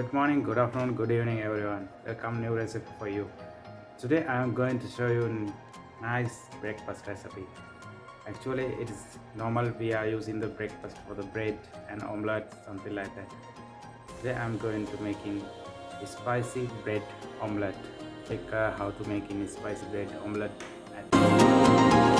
Good morning, good afternoon, good evening, everyone. Welcome new recipe for you. Today I am going to show you a nice breakfast recipe. Actually, it is normal we are using the breakfast for the bread and omelette, something like that. Today I am going to making a spicy bread omelette. Check how to making a spicy bread omelette.